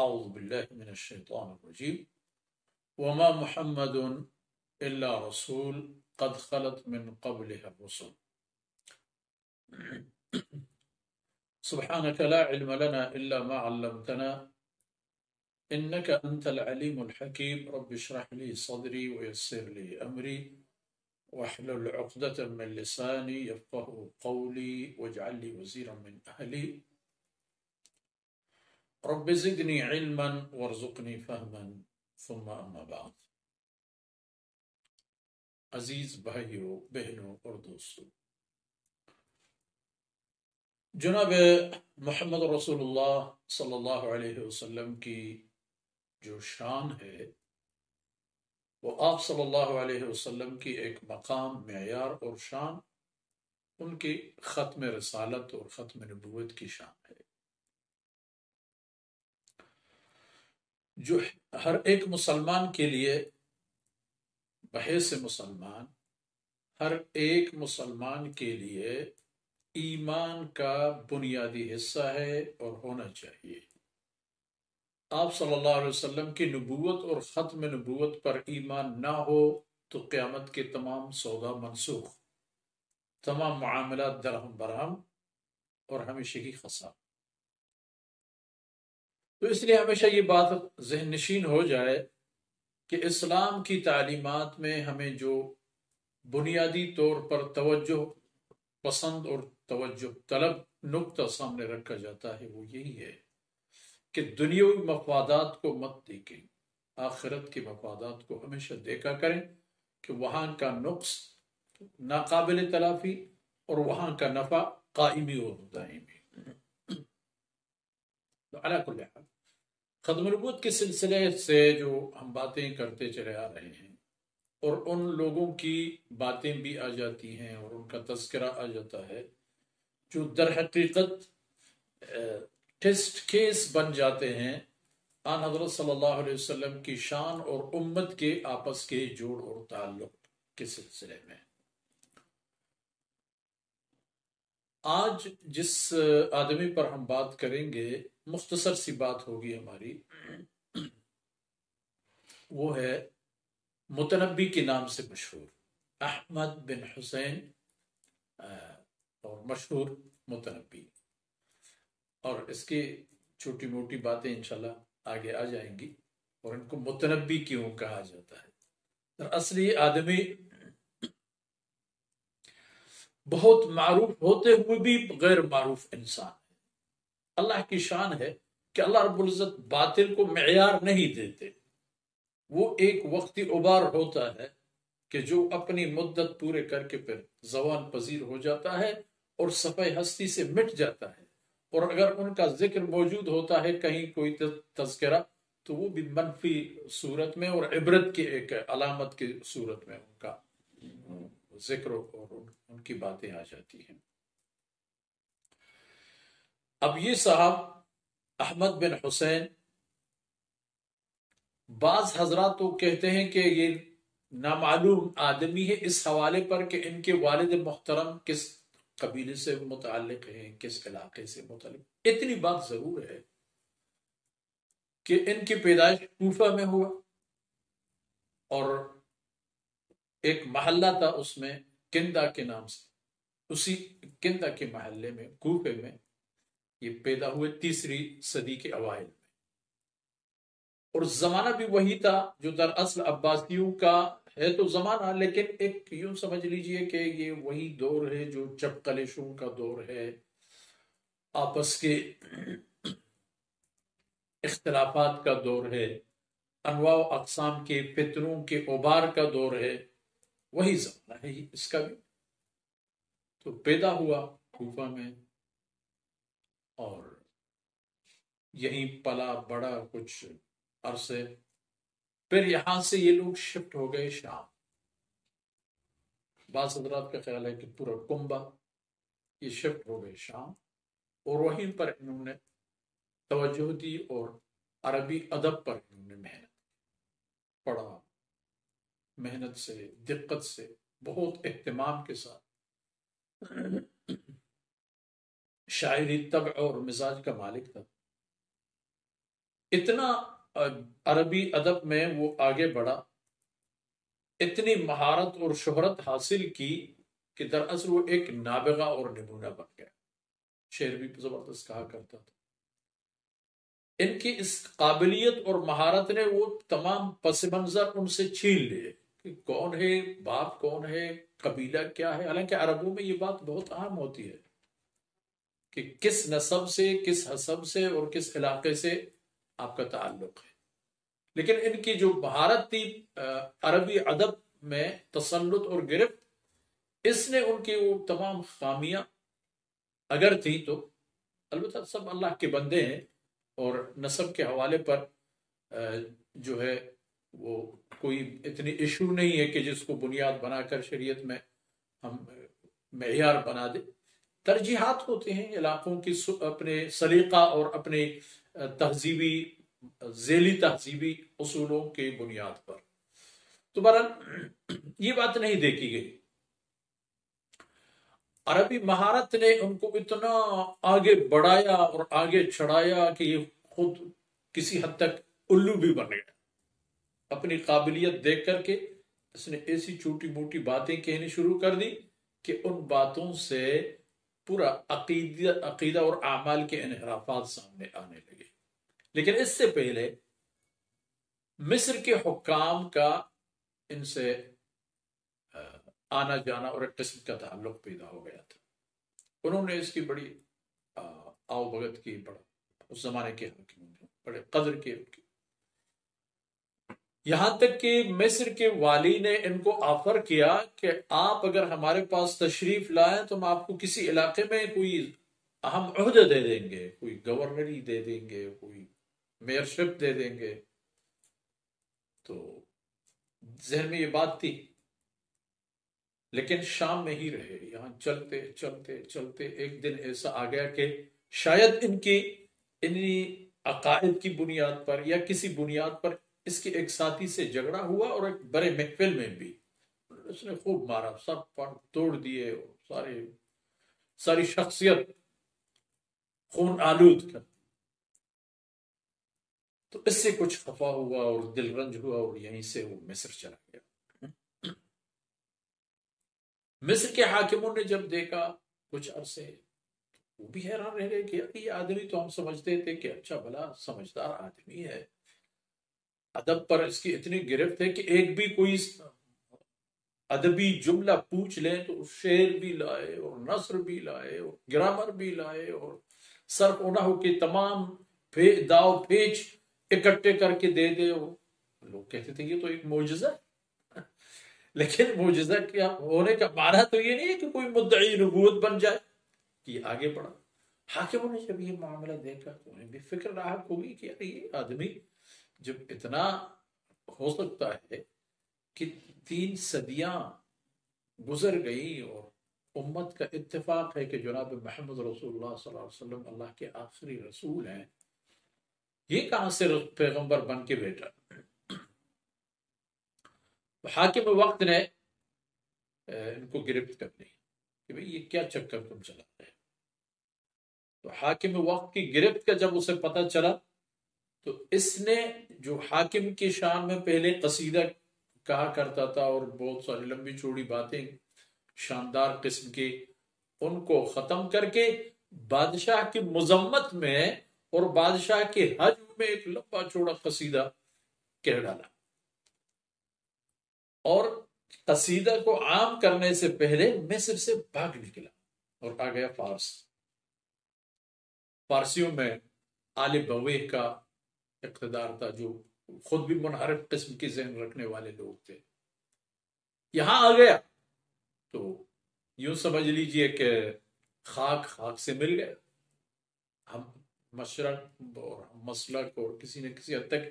اعوذ باللہ من الشیطان الرجیم وما محمد الا رسول قد خلت من قبلها الرسل سبحانك لا علم لنا الا ما علمتنا انك انت العليم الحكيم رب اشرح لي صدري ويسر لي امري واحلل عقدة من لساني يفقه قولي واجعل لي وزيرا من اهلي رب زدنی علما وارزقنی فہما ثم اما بعد. عزیز بھائیوں، بہنوں اور دوستوں، جناب محمد رسول اللہ صلی اللہ علیہ وسلم کی جو شان ہے وہ آپ صلی اللہ علیہ وسلم کی ایک مقام، معیار اور شان ان کی ختم رسالت اور ختم نبوت کی شان ہے، جو ہر ایک مسلمان کے لیے بحیث مسلمان، ہر ایک مسلمان کے لیے ایمان کا بنیادی حصہ ہے اور ہونا چاہیے۔ آپ صلی اللہ علیہ وسلم کی نبوت اور ختم نبوت پر ایمان نہ ہو تو قیامت کے تمام سودا منسوخ، تمام معاملات درہم برہم اور ہمیشہ کی خسارہ۔ تو اس لیے ہمیشہ یہ بات ذہن نشین ہو جائے کہ اسلام کی تعلیمات میں ہمیں جو بنیادی طور پر توجہ پسند اور توجہ طلب نقطہ سامنے رکھا جاتا ہے وہ یہی ہے کہ دنیاوی مفادات کو مت دیکھیں، آخرت کے مفادات کو ہمیشہ دیکھا کریں کہ وہاں کا نقص ناقابل تلافی اور وہاں کا نفع قائمی اور دائمی۔ علی کل حال ختم نبوت کے سلسلے سے جو ہم باتیں کرتے چلے آ رہے ہیں اور ان لوگوں کی باتیں بھی آ جاتی ہیں اور ان کا تذکرہ آ جاتا ہے جو در حقیقت ٹیسٹ کیس بن جاتے ہیں آن حضرت صلی اللہ علیہ وسلم کی شان اور امت کے آپس کے جوڑ اور تعلق کے سلسلے میں۔ آج جس آدمی پر ہم بات کریں گے مختصر سی بات ہوگی ہماری، وہ ہے متنبی کے نام سے مشہور احمد بن حسین، اور مشہور متنبی، اور اس کی چھوٹی موٹی باتیں انشاءاللہ آگے آ جائیں گی، اور ان کو متنبی کیوں کہا جاتا ہے۔ دراصل یہ آدمی بہت معروف ہوتے ہوئے بھی غیر معروف انسان ہے۔ اللہ کی شان ہے کہ اللہ رب العزت باطل کو معیار نہیں دیتے، وہ ایک وقتی عبار ہوتا ہے کہ جو اپنی مدت پورے کر کے پھر زوال پذیر ہو جاتا ہے اور صفحہ ہستی سے مٹ جاتا ہے، اور اگر ان کا ذکر موجود ہوتا ہے کہیں کوئی تذکرہ تو وہ بھی منفی صورت میں اور عبرت کی ایک علامت کی صورت میں ان کا ذکر اور ان کی باتیں آ جاتی ہیں۔ اب یہ صاحب احمد بن حسین، بعض حضرات تو کہتے ہیں کہ یہ نامعلوم آدمی ہے اس حوالے پر کہ ان کے والد محترم کس قبیلے سے متعلق ہیں، کس علاقے سے متعلق۔ اتنی بات ضرور ہے کہ ان کی پیدائش کوفہ میں ہوا، اور ایک محلہ تھا اس میں کندہ کے نام سے، اسی کندہ کے محلے میں کوفے میں یہ پیدا ہوئے 3 صدی کے اوائل میں، اور زمانہ بھی وہی تھا جو دراصل عباسیوں کا ہے تو زمانہ، لیکن ایک یوں سمجھ لیجئے کہ یہ وہی دور ہے جو جب کلیشوں کا دور ہے، آپس کے اختلافات کا دور ہے، انواع و اقسام کے فتنوں کے غبار کا دور ہے، وہی زمانہ ہے اس کا بھی۔ تو پیدا ہوا کوفہ میں اور یہیں پلا بڑا کچھ عرصے، پھر یہاں سے یہ لوگ شفٹ ہو گئے شام۔ بعض حضرات کا خیال ہے کہ پورا کنبہ یہ شفٹ ہو گئے شام، اور وہیں پر انہوں نے توجہ دی اور عربی ادب پر انہوں نے محنت پڑھا، محنت سے، دقت سے، بہت اہتمام کے ساتھ۔ شاعری طبع اور مزاج کا مالک تھا، اتنا عربی ادب میں وہ آگے بڑھا، اتنی مہارت اور شہرت حاصل کی کہ دراصل وہ ایک نابغہ اور نمونہ بن گیا۔ شعر بھی زبردست کہا کرتا تھا۔ ان کی اس قابلیت اور مہارت نے وہ تمام پس منظر ان سے چھین لیے کہ کون ہے باپ، کون ہے قبیلہ کیا ہے۔ حالانکہ عربوں میں یہ بات بہت عام ہوتی ہے کہ کس نسب سے، کس حسب سے اور کس علاقے سے آپ کا تعلق ہے، لیکن ان کی جو مہارت تھی عربی ادب میں تسلط اور گرفت، اس نے ان کی وہ تمام خامیاں اگر تھی تو، البتہ سب اللہ کے بندے ہیں اور نسب کے حوالے پر جو ہے وہ کوئی اتنی ایشو نہیں ہے کہ جس کو بنیاد بنا کر شریعت میں ہم معیار بنا دیں۔ ترجیحات ہوتے ہیں علاقوں کی اپنے سلیقہ اور اپنے تہذیبی ذیلی تہذیبی اصولوں کی بنیاد پر۔ تو بہرحال یہ بات نہیں دیکھی گئی۔ عربی مہارت نے ان کو اتنا آگے بڑھایا اور آگے چڑھایا کہ یہ خود کسی حد تک الو بھی بن گیا۔ اپنی قابلیت دیکھ کر کے اس نے ایسی چھوٹی موٹی باتیں کہنی شروع کر دی کہ ان باتوں سے پورا عقیدہ اور اعمال کے انحرافات سامنے آنے لگے۔ لیکن اس سے پہلے مصر کے حکام کا ان سے آنا جانا اور ایک قسم کا تعلق پیدا ہو گیا تھا۔ انہوں نے اس کی بڑی آؤ بھگت کی، بڑا اس زمانے کے حاکموں نے بڑے قدر کی، یہاں تک کہ مصر کے والی نے ان کو آفر کیا کہ آپ اگر ہمارے پاس تشریف لائیں تو ہم آپ کو کسی علاقے میں کوئی اہم عہدہ دے دیں گے، کوئی گورنری دے دیں گے، کوئی میئرشپ دے دیں گے۔ تو ذہن میں یہ بات تھی، لیکن شام میں ہی رہے۔ یہاں چلتے چلتے چلتے ایک دن ایسا آ گیا کہ شاید انہی عقائد کی بنیاد پر یا کسی بنیاد پر اس کے ایک ساتھی سے جھگڑا ہوا، اور ایک بڑے محفل میں بھی اس نے خوب مارا، سب پر توڑ دیے، ساری شخصیت خون آلود کر۔ تو اس سے کچھ خفا ہوا اور دل رنج ہوا، اور یہیں سے وہ مصر چلا گیا۔ مصر کے حاکموں نے جب دیکھا کچھ عرصے، وہ بھی حیران رہ گئے کہ یہ آدمی تو ہم سمجھتے تھے کہ اچھا بھلا سمجھدار آدمی ہے، ادب پر اس کی اتنی گرفت ہے کہ ایک بھی کوئی ادبی جملہ پوچھ لیں تو شعر بھی لائے اور نثر بھی لائے اور گرامر بھی لائے اور صرف و نحو کے تمام داؤ پیچ اکٹھے کر کے دے دے۔ لوگ کہتے تھے یہ تو ایک معجزہ ہے، لیکن معجزہ کیا ہونے کا معنی تو یہ نہیں ہے کہ کوئی مدعی نبوت بن جائے کہ یہ آگے بڑھا۔ حاکموں نے جب یہ معاملہ دیکھا تو انہیں بھی فکر لاحق ہوئی کہ یار یہ آدمی جب اتنا ہو سکتا ہے کہ 3 صدیاں گزر گئی اور امت کا اتفاق ہے کہ جناب محمد رسول اللہ صلی اللہ علیہ وسلم اللہ کے آخری رسول ہیں، یہ کہاں سے پیغمبر بن کے بیٹا؟ حاکم وقت نے ان کو گرفت کر لی کہ بھئی یہ کیا چکر تم چلا رہے ہیں۔ تو حاکم وقت کی گرفت کا جب اسے پتہ چلا تو اس نے جو حاکم کی شان میں پہلے قصیدہ کہا کرتا تھا اور بہت ساری لمبی چوڑی باتیں شاندار قسم کی، ان کو ختم کر کے بادشاہ کی مذمت میں اور بادشاہ کے حج میں ایک لمبا چوڑا قصیدہ کہہ ڈالا، اور قصیدہ کو عام کرنے سے پہلے مصر سے بھاگ نکلا اور آ گیا فارس۔ فارسیوں میں آل بویہ کا اقتدار تھا، جو خود بھی منحرف قسم کی ذہن رکھنے والے لوگ تھے۔ یہاں آ گیا تو یوں سمجھ لیجئے کہ خاک سے مل گیا۔ ہم مشرق اور مسلک اور کسی نہ کسی حد تک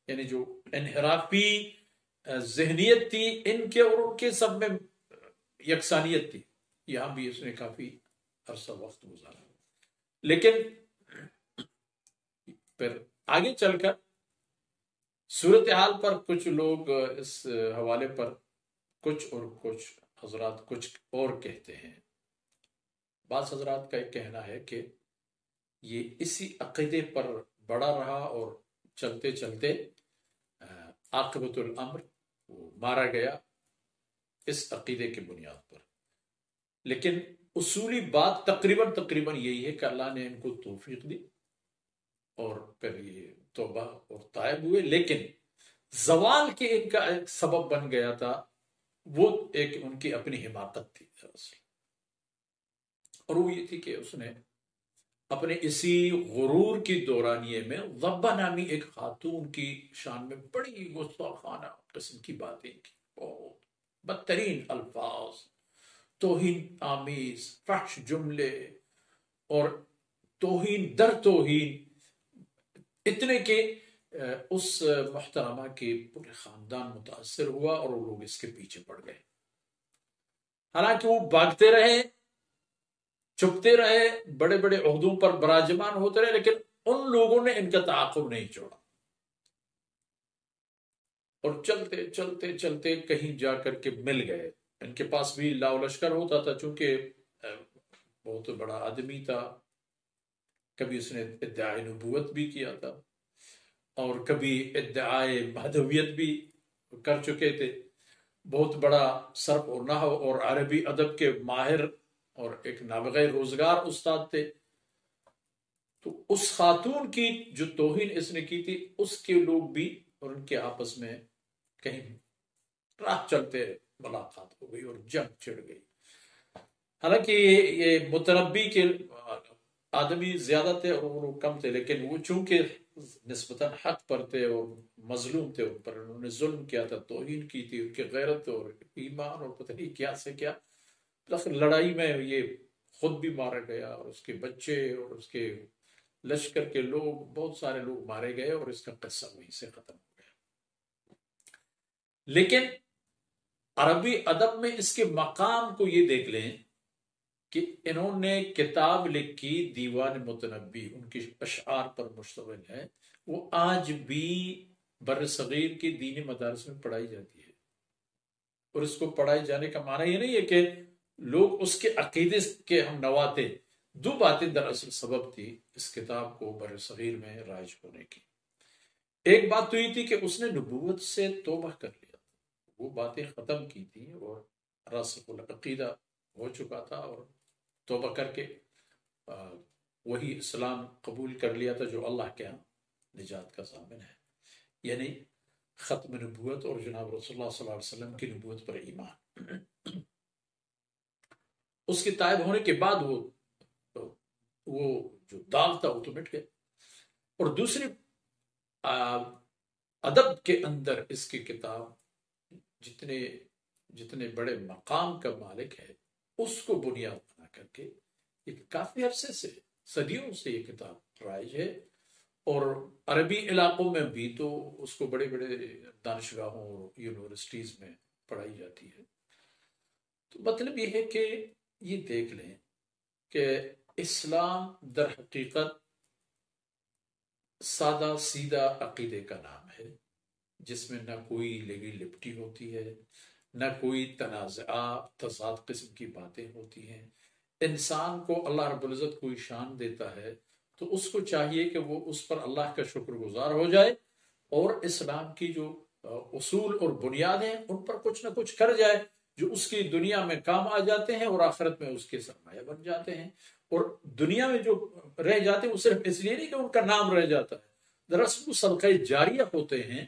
یعنی جو انحرافی ذہنیت تھی ان کے اور ان کے سب میں یکسانیت تھی، یہاں بھی اس نے کافی عرصہ وقت گزارا۔ لیکن پھر آگے چل کر صورتحال پر کچھ لوگ اس حوالے پر کچھ حضرات کچھ اور کہتے ہیں۔ بعض حضرات کا ایک کہنا ہے کہ یہ اسی عقیدے پر بڑا رہا اور چلتے چلتے عاقبۃ الامر وہ مارا گیا اس عقیدے کی بنیاد پر. لیکن اصولی بات تقریباً یہی ہے کہ اللہ نے ان کو توفیق دی اور پھر یہ توبہ اور تائب ہوئے. لیکن زوال کے ان کا ایک سبب بن گیا تھا، وہ ایک ان کی اپنی حماقت تھی دراصل، اور وہ یہ تھی کہ اس نے اپنے اسی غرور کی دورانیے میں ضبہ نامی ایک خاتون کی شان میں بڑی گستاخانہ قسم کی باتیں کی، بہت بدترین الفاظ، توہین آمیز فحش جملے اور توہین در توہین، اتنے کہ اس محترمہ کے پورے خاندان متاثر ہوا اور وہ لوگ اس کے پیچھے پڑ گئے. حالانکہ وہ بھاگتے رہے، چھپتے رہے، بڑے بڑے عہدوں پر براجمان ہوتے رہے، لیکن ان لوگوں نے ان کا تعاقب نہیں چھوڑا. اور چلتے چلتے چلتے کہیں جا کر کے مل گئے. ان کے پاس بھی لاؤ لشکر ہوتا تھا، چونکہ بہت بڑا آدمی تھا. کبھی اس نے ادعائے نبوت بھی کیا تھا اور کبھی ادعائے مہدویت بھی کر چکے تھے. بہت بڑا صرف اور نحو اور عربی ادب کے ماہر اور ایک نابغہ روزگار استاد تھے. تو اس خاتون کی جو توہین اس نے کی تھی، اس کے لوگ بھی اور ان کے آپس میں کہیں راہ چلتے ملاقات ہو گئی اور جنگ چھڑ گئی. حالانکہ یہ متنبی کے آدمی زیادہ تھے اور وہ کم تھے، لیکن وہ چونکہ نسبتاً حق پر تھے اور مظلوم تھے، ان پر انہوں نے ظلم کیا تھا، توہین کی تھی، ان کی غیرت اور ایمان اور پتہ نہیں کیا سے کیا. لڑائی میں یہ خود بھی مارا گیا اور اس کے بچے اور اس کے لشکر کے لوگ، بہت سارے لوگ مارے گئے اور اس کا قصہ وہیں سے ختم ہو گیا. لیکن عربی ادب میں اس کے مقام کو یہ دیکھ لیں کہ انہوں نے کتاب لکھی دیوان متنبی، ان کی اشعار پر مشتمل ہے. وہ آج بھی بر صغیر کی دینی مدارس میں پڑھائی جاتی ہے. اور اس کو پڑھائے جانے کا معنی یہ نہیں ہے کہ لوگ اس کے عقیدے کے ہم نوا تھے. دو باتیں دراصل سبب تھی اس کتاب کو بر صغیر میں رائج ہونے کی. ایک بات تو یہ تھی کہ اس نے نبوت سے توبہ کر لیا، وہ باتیں ختم کی تھی اور راسخ العقیدہ ہو چکا تھا، اور توبہ کر کے وہی اسلام قبول کر لیا تھا جو اللہ کے ہاں نجات کا ضامن ہے، یعنی ختم نبوت اور جناب رسول اللہ صلی اللہ علیہ وسلم کی نبوت پر ایمان. اس کے تائب ہونے کے بعد وہ جو داغ تھا وہ تو مٹ گیا. اور دوسری ادب کے اندر اس کی کتاب جتنے بڑے مقام کا مالک ہے، اس کو بنیاد بنا کر کے ایک کافی عرصے سے، صدیوں سے یہ کتاب رائج ہے. اور عربی علاقوں میں بھی تو اس کو بڑے بڑے دانشگاہوں اور یونیورسٹیز میں پڑھائی جاتی ہے. تو مطلب یہ ہے کہ یہ دیکھ لیں کہ اسلام در حقیقت سادہ سیدھا عقیدے کا نام ہے، جس میں نہ کوئی لگی لپٹی ہوتی ہے، نہ کوئی تنازعات تضاد قسم کی باتیں ہوتی ہیں. انسان کو اللہ رب العزت کوئی شان دیتا ہے تو اس کو چاہیے کہ وہ اس پر اللہ کا شکر گزار ہو جائے اور اسلام کی جو اصول اور بنیادیں ان پر کچھ نہ کچھ کر جائے جو اس کی دنیا میں کام آ جاتے ہیں اور آخرت میں اس کے سرمایہ بن جاتے ہیں. اور دنیا میں جو رہ جاتے ہیں وہ صرف اس لیے نہیں کہ ان کا نام رہ جاتا ہے، دراصل وہ صدقہ جاریہ ہوتے ہیں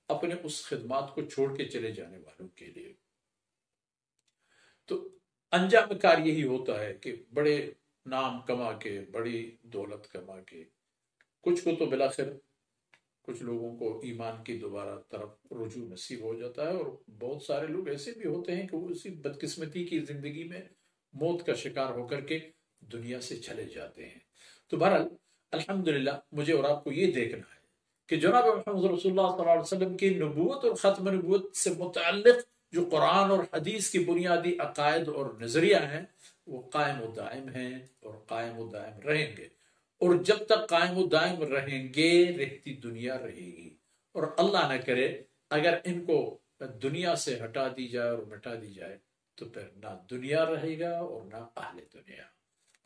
اپنے اس خدمات کو چھوڑ کے چلے جانے والوں کے لیے. تو انجام کار یہی ہوتا ہے کہ بڑے نام کما کے، بڑی دولت کما کے، کچھ کو تو بلاخر کچھ لوگوں کو ایمان کی دوبارہ طرف رجوع نصیب ہو جاتا ہے، اور بہت سارے لوگ ایسے بھی ہوتے ہیں کہ وہ اسی بدقسمتی کی زندگی میں موت کا شکار ہو کر کے دنیا سے چلے جاتے ہیں. تو بہرحال الحمدللہ مجھے اور آپ کو یہ دیکھنا ہے کہ جناب محمد رسول اللہ صلی اللہ علیہ وسلم کی نبوت اور ختم نبوت سے متعلق جو قرآن اور حدیث کی بنیادی عقائد اور نظریہ ہیں وہ قائم و دائم ہیں اور قائم و دائم رہیں گے. اور جب تک قائم و دائم رہیں گے رہتی دنیا رہے گی. اور اللہ نہ کرے اگر ان کو دنیا سے ہٹا دی جائے اور مٹا دی جائے تو پھر نہ دنیا رہے گا اور نہ اہل دنیا.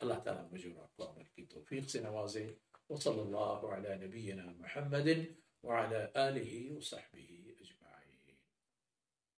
اللہ تعالیٰ مجھے اور آپ کو عمل کی توفیق سے نوازے. وصلی اللہ علی نبینا محمد وعلى آله وصحبه